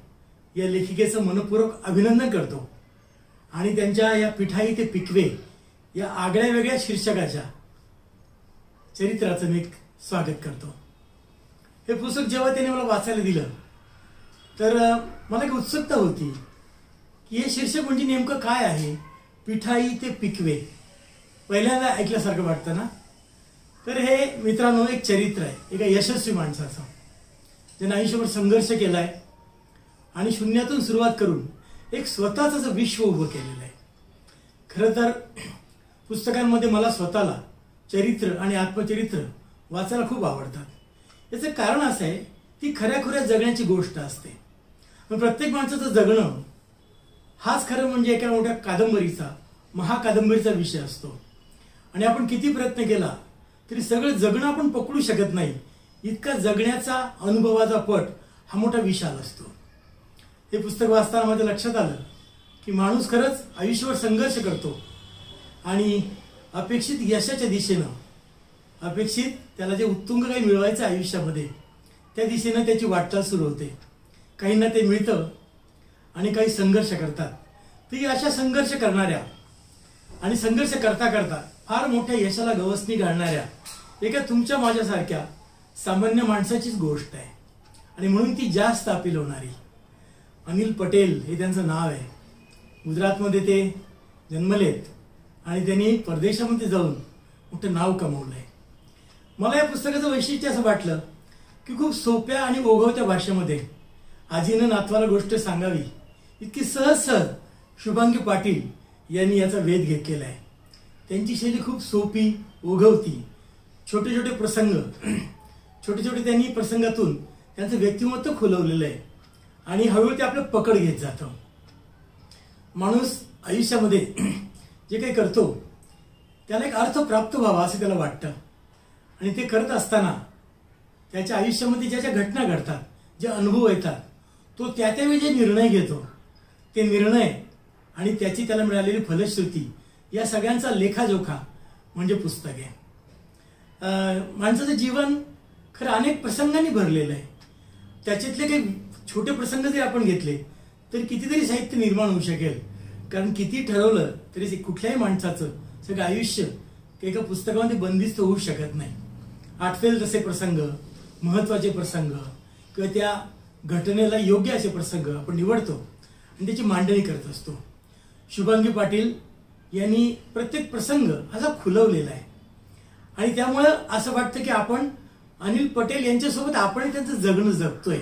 G: या लेखिकेचं मनपूर्वक अभिनंदन करतो आणि त्यांच्या या पिठाई ते पिकवे या आगळ्या वेगळ्या शीर्षकाच्या चरित्राचं मी स्वागत करतो. हे पुस्तक जेव्हा त्याने मला वाचायला दिलं तर मला एक उत्सुकता होती की हे शीर्षक म्हणजे नेमकं काय आहे. पिठाई ते पिकवे पहिल्यांदा ऐकल्यासारखं वाटतं ना. तर हे मित्रांनो एक चरित्र आहे एका यशस्वी माणसाचं, ज्याने आयुष्यभर संघर्ष केलाय आणि शून्यातून सुरुवात करून एक स्वतःच विश्व उभं केलेलं आहे. खरं तर पुस्तकांमध्ये मला स्वतःला चरित्र आणि आत्मचरित्र वाचायला खूप आवडतात. याचं कारण असं आहे की खऱ्याखुऱ्या जगण्याची गोष्ट असते. पण प्रत्येक माणसाचं जगणं हाच खरं म्हणजे एका मोठ्या कादंबरीचा, महाकादंबरीचा विषय असतो आणि आपण किती प्रयत्न केला तरी सगळं जगणं आपण पकडू शकत नाही. इतका जगण्याचा अनुभवाचा पट हा मोठा विशाल असतो. हे पुस्तक वाचताना माझ्या लक्षात आलं की माणूस खरंच आयुष्यभर संघर्ष करतो आणि अपेक्षित यशाच्या दिशेनं अपेक्षित त्याला जे उत्तुंग काही मिळवायचं आयुष्यामध्ये त्या दिशेनं त्याची वाटचाल सुरू होते. काहींना ते मिळतं आणि काही संघर्ष करतात. तर अशा संघर्ष करणाऱ्या आणि संघर्ष करता करता फार मोठ्या यशाला गवसणी घालणाऱ्या एका तुमच्या माझ्यासारख्या सामान्य माणसाचीच गोष्ट आहे आणि म्हणून ती जास्त अपील होणारी. अनिल पटेल हे त्यांचं नाव आहे. गुजरातमध्ये ते जन्मलेत आणि त्यांनी परदेशामध्ये जाऊन मोठं नाव कमवलं आहे. मला या पुस्तकाचं वैशिष्ट्य असं वाटलं की खूप सोप्या आणि ओघवत्या भाषेमध्ये आजीनं नातवाला गोष्ट सांगावी इतकी सहज शुभांगी पाटील यांनी याचा वेध घेतलेला आहे. त्यांची शैली खूप सोपी, ओघवती, छोटे छोटे प्रसंग, छोटे छोटे त्यांनी प्रसंगातून त्यांचं व्यक्तिमत्व खुलवलेलं आहे आणि हळूहळू ते आपलं पकड घेत जातं. माणूस आयुष्यामध्ये जे काही करतो त्याला एक अर्थ प्राप्त व्हावा असं त्याला वाटतं आणि ते करत असताना त्याच्या आयुष्यामध्ये ज्या ज्या घटना घडतात, जे अनुभव येतात, तो त्यावेळी जे निर्णय घेतो ते निर्णय आणि त्याची त्याला मिळालेली फलश्रुती या सगळ्यांचा लेखाजोखा म्हणजे पुस्तक आहे. माणसाचं जीवन खरं अनेक प्रसंगांनी भरलेलं आहे. त्याच्यातले काही छोटे प्रसंग जरी आपण घेतले तर कितीतरी साहित्य निर्माण होऊ शकेल. कारण किती ठरवलं तरी कुठल्याही माणसाचं सगळं आयुष्य एका पुस्तकामध्ये बंदिस्त होऊ शकत नाही. आठवेल तसे प्रसंग, महत्वाचे प्रसंग किंवा त्या घटनेला योग्य असे प्रसंग आपण निवडतो आणि त्याची मांडणी करत असतो. शुभांगी पाटील यांनी प्रत्येक प्रसंग असा खुलवलेला आहे आणि त्यामुळं असं वाटतं की आपण अनिल पटेल यांच्यासोबत आपण त्यांचं जगणं जगतोय.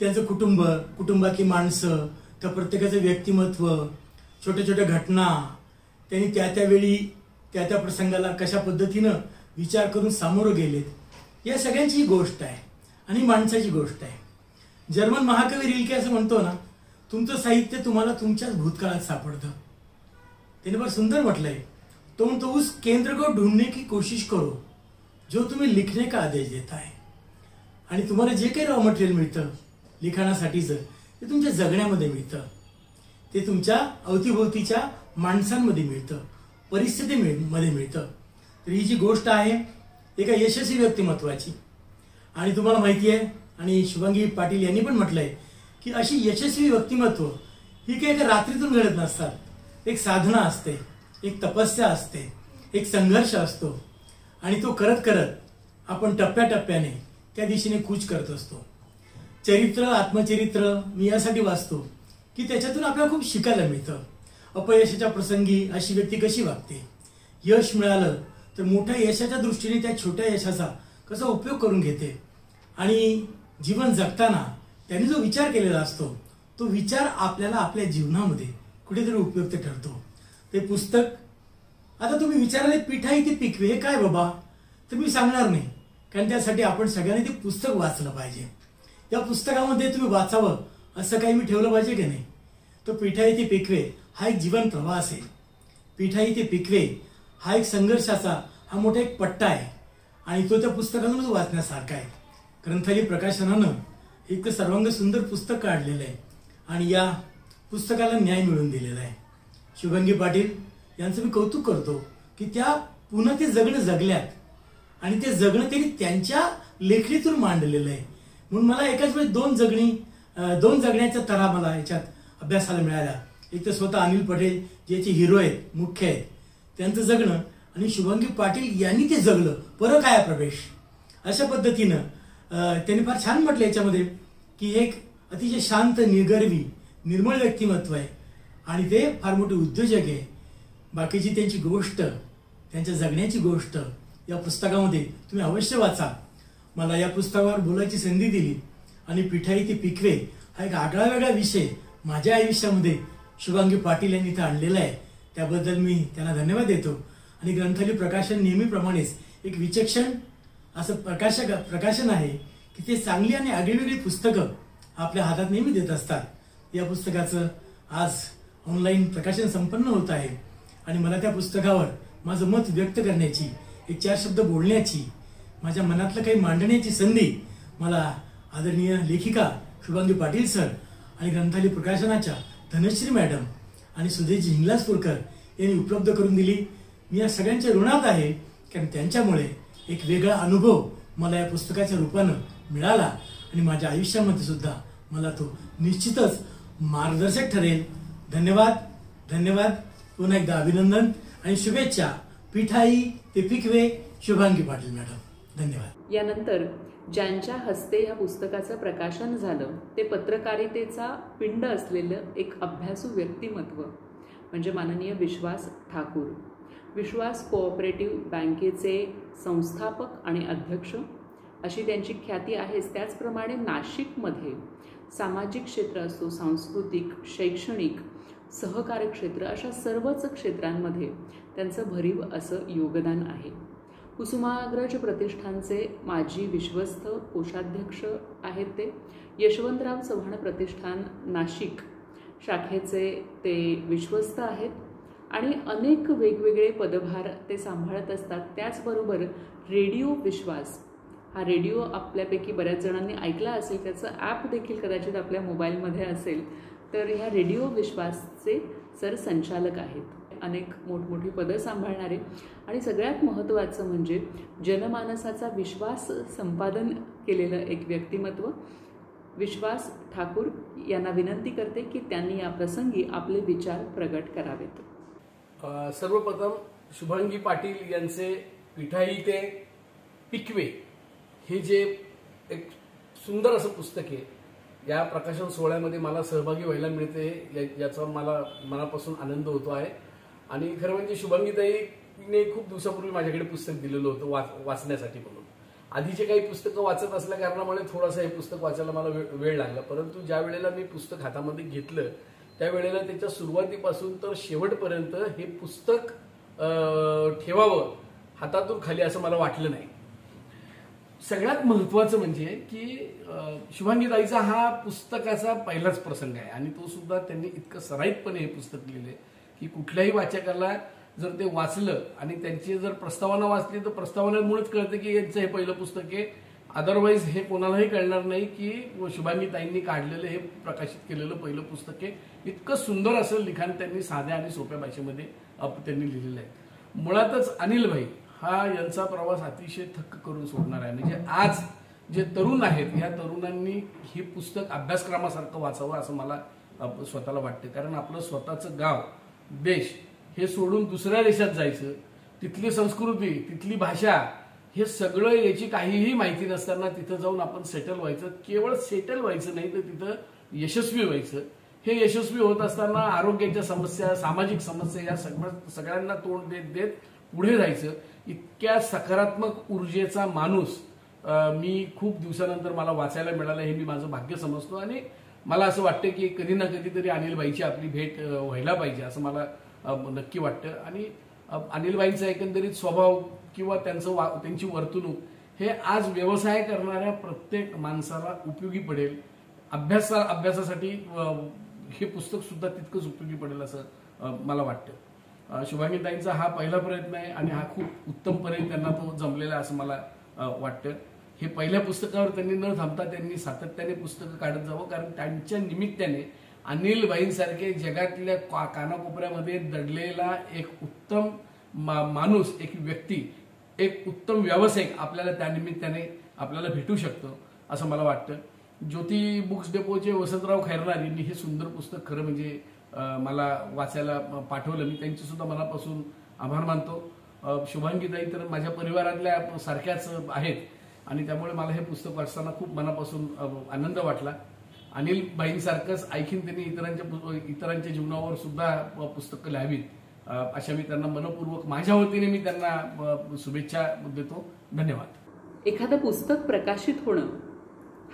G: त्यांचं कुटुंब, कुटुंबातली माणसं, त्या प्रत्येकाचं व्यक्तिमत्व, छोट्या छोट्या घटना, त्यांनी त्यावेळी त्या प्रसंगाला कशा पद्धतीनं विचार करून सामोरं गेलेत, या सगळ्यांची गोष्ट आहे आणि माणसाची गोष्ट आहे. जर्मन महाकवी रिल्के असं म्हणतो ना, तुमचं साहित्य तुम्हाला तुमच्याच भूतकाळात सापडतं. त्याने फार सुंदर म्हटलंय. तो म्हणतो, उस केंद्र को ढूंढने की कोशिश करो जो तुम्ही लिखने का आदेश देता है. आणि तुम्हाला जे काही रॉ मटेरियल मिळतं लिखाणासाठीचं ते तुमच्या जगण्यामध्ये मिळतं, ते तुमच्या अवतीभोवतीच्या माणसांमध्ये मिळतं, परिस्थितीमध्ये मिळतं. तर ही जी गोष्ट आहे एका यशस्वी व्यक्तिमत्वाची आणि तुम्हाला माहिती आहे आणि शुभांगी पाटील यांनी पण म्हटलंय की अशी यशस्वी व्यक्तिमत्व ही काही एका रात्रीतून घडत नसतात. एक साधना असते, एक तपस्या असते, एक संघर्ष असतो आणि तो करत करत आपण टप्प्याटप्प्याने त्या दिशेने कूच करत असतो. चरित्र, आत्मचरित्र मी यासाठी वाचतो की त्याच्यातून आपल्याला खूप शिकायला मिळतं. अपयशाच्या प्रसंगी अशी व्यक्ती कशी वागते, यश मिळालं तर मोठ्या यशाच्या दृष्टीने त्या छोट्या यशाचा कसा उपयोग करून घेते आणि जीवन जगताना त्यांनी जो विचार केलेला असतो तो विचार आपल्याला आपल्या जीवनामध्ये कुठेतरी उपयुक्त ठरतो. ते पुस्तक आता तुम्ही विचाराले पिठाई ते पिकवे हे काय बाबा, तर मी सांगणार नाही, कारण त्यासाठी आपण सगळ्यांनी ते पुस्तक वाचलं पाहिजे. या पुस्तकामध्ये तुम्ही वाचावं असं काही मी ठेवलं पाहिजे की नाही. तो पिठाई ते पिकवे हा एक जीवन प्रवास आहे. पिठाई ते पिकवे हा एक संघर्षाचा हा मोठा एक पट्टा आहे आणि तो त्या पुस्तकातूनच वाचण्यासारखा आहे. ग्रंथालय प्रकाशनानं एक सर्वांग सुंदर पुस्तक काढलेलं आहे आणि या पुस्तकाला न्याय मिळवून दिलेला आहे. शुभांगी पाटील यांचं मी कौतुक करतो की त्या पुन्हा ते जगणं जगल्यात आणि ते जगणं त्यांनी त्यांच्या लेखणीतून मांडलेलं आहे. म्हणून मला एकाच वेळेस दोन जगण्याचा तरा मला याच्यात अभ्यासाला मिळाला. एक तर स्वतः अनिल पटेल जे याचे हिरो आहेत, मुख्य आहेत, त्यांचं जगणं आणि शुभांगी पाटील यांनी ते जगलं, फरक आहे प्रवेश. अशा पद्धतीनं त्यांनी फार छान म्हटलं याच्यामध्ये की एक अतिशय शांत, निगर्वी, निर्मळ व्यक्तिमत्व आहे आणि ते फार मोठे उद्योजक आहे. बाकीची त्यांची गोष्ट, त्यांच्या जगण्याची गोष्ट या पुस्तकामध्ये तुम्ही अवश्य वाचा. मला या पुस्तकावर बोलायची संधी दिली आणि पिठाई ते पिकवे हा एक आगळा वेगळा विषय माझ्या आयुष्यामध्ये शुभांगी पाटील यांनी इथं आणलेला आहे. त्याबद्दल मी त्यांना धन्यवाद देतो. आणि ग्रंथालय प्रकाशन नेहमीप्रमाणेच एक विचक्षण असं प्रकाशन आहे की ते चांगली आणि आगळीवेगळी पुस्तकं आपल्या हातात नेहमी देत असतात. या पुस्तकाचं आज ऑनलाईन प्रकाशन संपन्न होत आहे आणि मला त्या पुस्तकावर माझं मत व्यक्त करण्याची, एक 4 शब्द बोलण्याची, माझ्या मनातलं काही मांडण्याची संधी मला आदरणीय लेखिका शुभांगी पाटील सर आणि ग्रंथालय प्रकाशनाच्या धनश्री मॅडम आणि सुधीरजी हिंगलाजपूरकर यांनी उपलब्ध करून दिली. मी या सगळ्यांच्या ऋणात आहे कारण त्यांच्यामुळे एक वेगळा अनुभव मला या पुस्तकाच्या रूपानं मिळाला आणि माझ्या आयुष्यामध्ये सुद्धा मला तो निश्चितच मार्गदर्शक ठरेल. धन्यवाद धन्यवाद. पुन्हा एकदा अभिनंदन आणि शुभेच्छा. पिठाई ते पिकवे, शुभांगी पाटील मॅडम. धन्यवाद.
A: यानंतर ज्यांच्या हस्ते या पुस्तकाचं प्रकाशन झालं ते पत्रकारितेचा पिंड असलेलं एक अभ्यासू व्यक्तिमत्व म्हणजे माननीय विश्वास ठाकूर. विश्वास कोऑपरेटिव्ह बँकेचे संस्थापक आणि अध्यक्ष अशी त्यांची ख्याती आहेच. त्याचप्रमाणे नाशिकमध्ये सामाजिक क्षेत्र असो, सांस्कृतिक, शैक्षणिक, सहकार्य क्षेत्र अशा सर्वच क्षेत्रांमध्ये त्यांचं भरीव असं योगदान आहे. कुसुमाग्रज प्रतिष्ठानचे माजी विश्वस्त कोषाध्यक्ष आहेत ते. यशवंतराव चव्हाण प्रतिष्ठान नाशिक शाखेचे ते विश्वस्त आहेत आणि अनेक वेगवेगळे पदभार ते सांभाळत असतात. त्याचबरोबर रेडिओ विश्वास हा रेडिओ आपल्यापैकी बऱ्याच जणांनी ऐकला असेल, त्याचं ॲप देखील कदाचित आपल्या मोबाईलमध्ये असेल. तर ह्या रेडिओ विश्वासचे सरसंचालक आहेत. अनेक मोठमोठी पदं सांभाळणारे आणि सगळ्यात महत्त्वाचं म्हणजे जनमानसाचा विश्वास संपादन केलेलं एक व्यक्तिमत्व. विश्वास ठाकूर यांना विनंती करते की त्यांनी या प्रसंगी आपले विचार प्रगट करावेत.
H: सर्वप्रथम शुभांगी पाटील यांचे पिठाई ते पिकवे हे जे एक सुंदर असं पुस्तक आहे, या प्रकाशन सोहळ्यामध्ये मला सहभागी व्हायला मिळते याचा मला मनापासून आनंद होतो आहे. आणि खरं म्हणजे शुभांगीताईने खूप दिवसापूर्वी माझ्याकडे पुस्तक दिलेलं होतं वाचण्यासाठी म्हणून. आधीचे काही पुस्तकं वाचत असल्या कारणामुळे थोडंसं हे पुस्तक वाचायला मला वेळ लागला. परंतु ज्या वेळेला मी पुस्तक हातामध्ये घेतलं त्यावेळेला त्याच्या सुरुवातीपासून तर शेवटपर्यंत हे पुस्तक ठेवावं हातातून खाली असं मला वाटलं नाही. सगळ्यात महत्त्वाचं म्हणजे की शुभांगीताईचा हा पुस्तकाचा पहिलाच प्रसंग आहे आणि तो सुद्धा त्यांनी इतकं सराईतपणे हे पुस्तक लिहिलंय की कुठल्याही वाचकाला जर ते वाचलं आणि त्यांची जर प्रस्तावना वाचली तर प्रस्तावनेमुळेच कळतं की यांचं हे पहिलं पुस्तक आहे. अदरवाईज हे कोणालाही कळणार नाही की शुभांगीताईंनी काढलेलं हे प्रकाशित केलेलं पहिलं पुस्तक आहे. इतकं सुंदर असं लिखाण त्यांनी साध्या आणि सोप्या भाषेमध्ये त्यांनी लिहिलेलं आहे. मुळातच अनिल भाई हा यांचा प्रवास अतिशय थक्क करून सोडणार आहे. म्हणजे आज जे तरुण आहेत या तरुणांनी हे पुस्तक अभ्यासक्रमासारखं वाचावं असं मला स्वतःला वाटतं. कारण आपलं स्वतःचं गाव, देश हे सोडून दुसऱ्या देशात जायचं, तिथली संस्कृती, तिथली भाषा हे सगळं याची काहीही माहिती नसताना तिथं जाऊन आपण सेटल व्हायचं. केवळ सेटल व्हायचं नाही तर तिथं यशस्वी व्हायचं. हे यशस्वी होत असताना आरोग्याच्या समस्या, सामाजिक समस्या या सगळ्यांना तोंड देत देत पुढे जायचं. इतक्या सकारात्मक ऊर्जेचा माणूस मी खूप दिवसानंतर मला वाचायला मिळाला हे मी माझं भाग्य समजतो. आणि मला असं वाटतं की कधी ना कधीतरी अनिलबाईची आपली भेट व्हायला पाहिजे असं मला नक्की वाटतं. आणि अनिलबाईंचा एकंदरीत स्वभाव किंवा त्यांची वर्तणूक हे आज व्यवसाय करणाऱ्या प्रत्येक माणसाला उपयोगी पडेल. अभ्यासासाठी हे पुस्तक सुद्धा तितकंच उपयोगी पडेल असं मला वाटतं. शुभांगीताईंचा हा पहिला प्रयत्न आहे आणि हा खूप उत्तमपणे त्यांना तो जमलेला असं मला वाटतं. हे पहिल्या पुस्तकावर त्यांनी न थांबता त्यांनी सातत्याने पुस्तकं काढत जावं. कारण त्यांच्या निमित्ताने अनिलबाईंसारखे जगातल्या कानाकोपऱ्यामध्ये दडलेला एक उत्तम माणूस, एक व्यक्ती, एक उत्तम व्यावसायिक आपल्याला त्या निमित्ताने आपल्याला भेटू शकतो असं मला वाटतं. ज्योती बुक्स डेपोचे वसंतराव खैरनार यांनी हे सुंदर पुस्तक खरं म्हणजे मला वाचायला पाठवलं. मी त्यांचे सुद्धा मनापासून आभार मानतो. शुभांगीताई तर माझ्या परिवारातल्या सारख्याच आहेत आणि त्यामुळे मला हे पुस्तक वाचताना खूप मनापासून आनंद वाटला. अनिलबाईंसारखंच ऐकीन त्यांनी इतरांच्या जीवनावर सुद्धा पुस्तकं लिहावीत अशा मी त्यांना मनपूर्वक माझ्या वतीने मी त्यांना शुभेच्छा देतो. धन्यवाद.
A: एखादं पुस्तक प्रकाशित होणं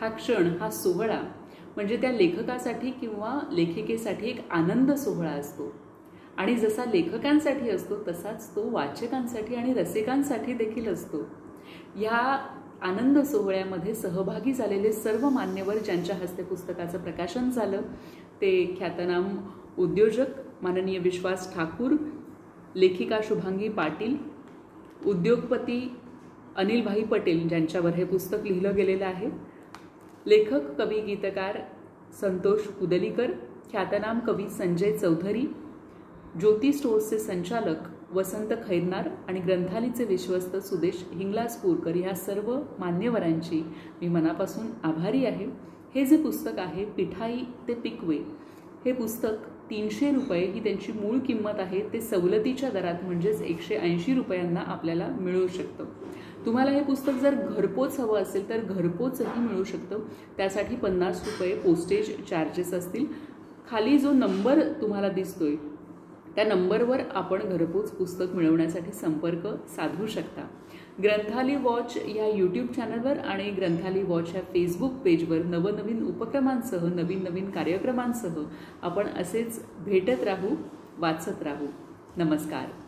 A: हा क्षण, हा सोहळा म्हणजे त्या लेखकासाठी किंवा लेखिकेसाठी एक आनंद सोहळा असतो. आणि जसा लेखकांसाठी असतो तसाच तो वाचकांसाठी आणि रसिकांसाठी देखील असतो. या आनंद सोहळ्यामध्ये सहभागी झालेले सर्व मान्यवर ज्यांच्या हस्ते पुस्तकाचं प्रकाशन झालं ते ख्यातनाम उद्योजक माननीय विश्वास ठाकूर, लेखिका शुभांगी पाटील, उद्योगपती अनिलभाई पटेल ज्यांच्यावर हे पुस्तक लिहिलं गेलेलं आहे, लेखक, कवी, गीतकार संतोष कुदलीकर, ख्यातनाम कवी संजय चौधरी, ज्योती स्टोर्सचे संचालक वसंत खैरनार आणि ग्रंथालीचे विश्वस्त सुदेश हिंगलाजपूरकर ह्या सर्व मान्यवरांची मी मनापासून आभारी आहे. हे जे पुस्तक आहे पिठाई ते पिकवे, हे पुस्तक 300 रुपये ही त्यांची मूळ किंमत आहे. ते सवलतीच्या दरात म्हणजेच 180 रुपयांना आपल्याला मिळू शकतं. तुम्हाला हे पुस्तक जर घरपोच हवं असेल तर घरपोचही मिळू शकतं. त्यासाठी 50 रुपये पोस्टेज चार्जेस असतील. खाली जो नंबर तुम्हाला दिसतोय त्या नंबरवर आपण घरपोच पुस्तक मिळवण्यासाठी संपर्क साधू शकता. ग्रंथाली वॉच या यूट्यूब चॅनलवर आणि ग्रंथाली वॉच या फेसबुक पेजवर नवनवीन उपक्रमांसह नवीन नवीन कार्यक्रमांसह आपण असेच भेटत राहू, वाचत राहू. नमस्कार.